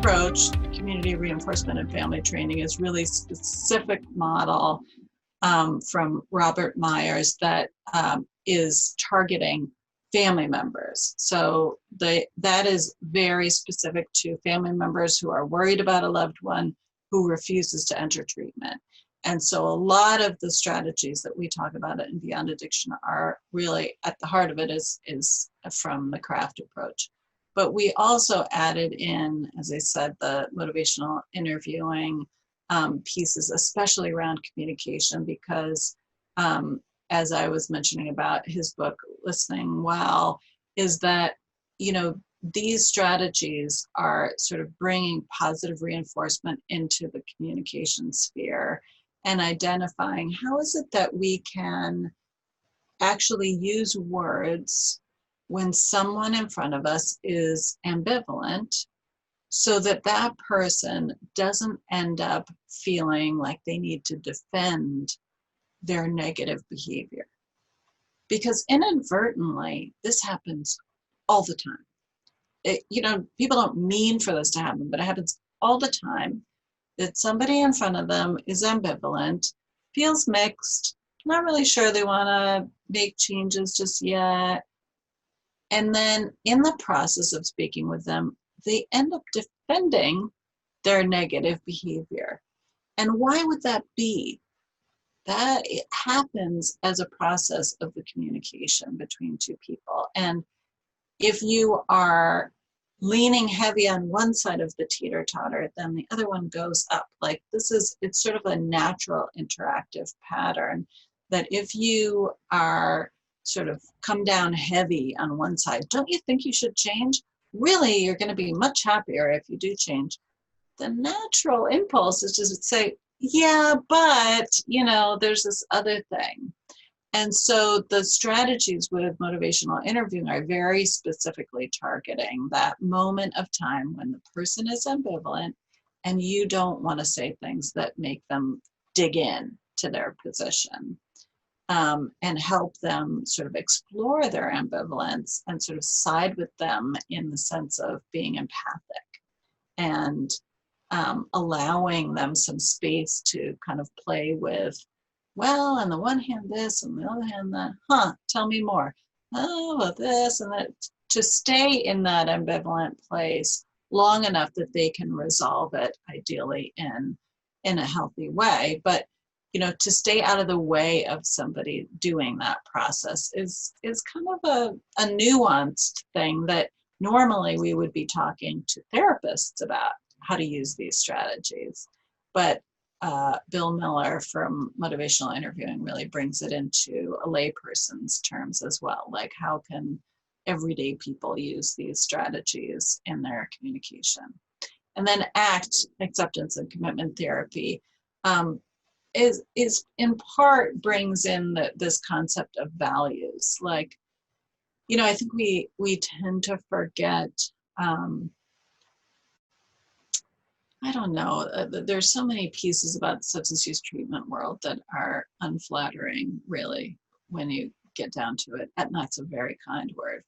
approach, community reinforcement and family training, is really specific model from Robert Myers that is targeting family members. So that is very specific to family members who are worried about a loved one who refuses to enter treatment. And so a lot of the strategies that we talk about in Beyond Addiction are really at the heart of it is from the CRAFT approach. But we also added in, as I said, the motivational interviewing pieces, especially around communication, because as I was mentioning about his book, Listening Well, is that, these strategies are sort of bringing positive reinforcement into the communication sphere and identifying how is it that we can actually use words when someone in front of us is ambivalent, so that that person doesn't end up feeling like they need to defend their negative behavior. Because inadvertently, this happens all the time. People don't mean for this to happen, but it happens all the time that somebody in front of them is ambivalent, feels mixed, not really sure they want to make changes just yet. And then in the process of speaking with them, they end up defending their negative behavior. And why would that be? That it happens as a process of the communication between two people. And if you are leaning heavy on one side of the teeter-totter, then the other one goes up. Like it's sort of a natural interactive pattern that if you are sort of come down heavy on one side, don't you think you should change? Really, you're going to be much happier if you do change. The natural impulse is just to say, yeah, but, there's this other thing. And so the strategies with motivational interviewing are very specifically targeting that moment of time when the person is ambivalent and you don't want to say things that make them dig in to their position, and help them sort of explore their ambivalence and sort of side with them in the sense of being empathic and allowing them some space to kind of play with, well, on the one hand this, on the other hand that, tell me more. Oh, about this and that, to stay in that ambivalent place long enough that they can resolve it, ideally in a healthy way. But, to stay out of the way of somebody doing that process is kind of a nuanced thing that normally we would be talking to therapists about how to use these strategies. But Bill Miller from Motivational Interviewing really brings it into a layperson's terms as well. Like, how can everyday people use these strategies in their communication? And then ACT, acceptance and commitment therapy, is in part brings in this concept of values. Like, I think we tend to forget, I don't know, there's so many pieces about the substance use treatment world that are unflattering, really, when you get down to it. And that's a very kind word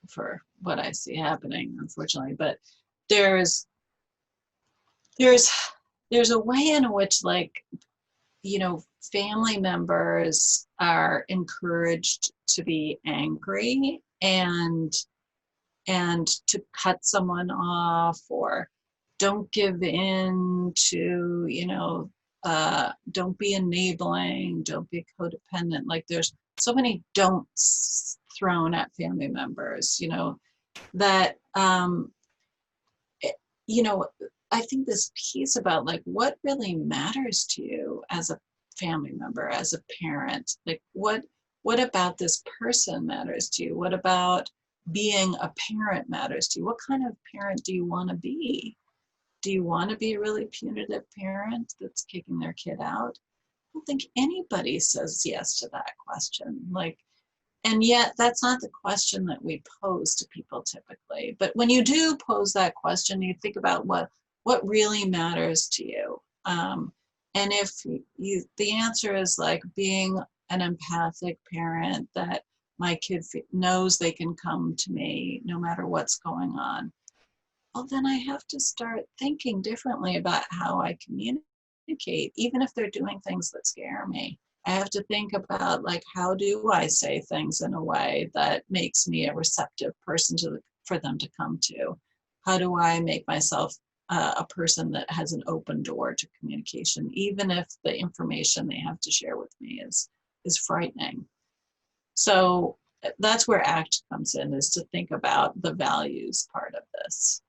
for what I see happening, unfortunately. But there's a way in which, like, family members are encouraged to be angry and to cut someone off, or don't give in to, don't be enabling, don't be codependent. Like, there's so many don'ts thrown at family members, that, I think this piece about, like, what really matters to you as a family member, as a parent, like, what about this person matters to you? What about being a parent matters to you? What kind of parent do you want to be? Do you want to be a really punitive parent that's kicking their kid out? I don't think anybody says yes to that question. Like, and yet that's not the question that we pose to people typically. But when you do pose that question, you think about what really matters to you. And if the answer is like being an empathic parent, that my kid knows they can come to me no matter what's going on, well, then I have to start thinking differently about how I communicate, even if they're doing things that scare me. I have to think about, like, how do I say things in a way that makes me a receptive person for them to come to? How do I make myself a person that has an open door to communication, even if the information they have to share with me is frightening? So that's where ACT comes in, is to think about the values part of this.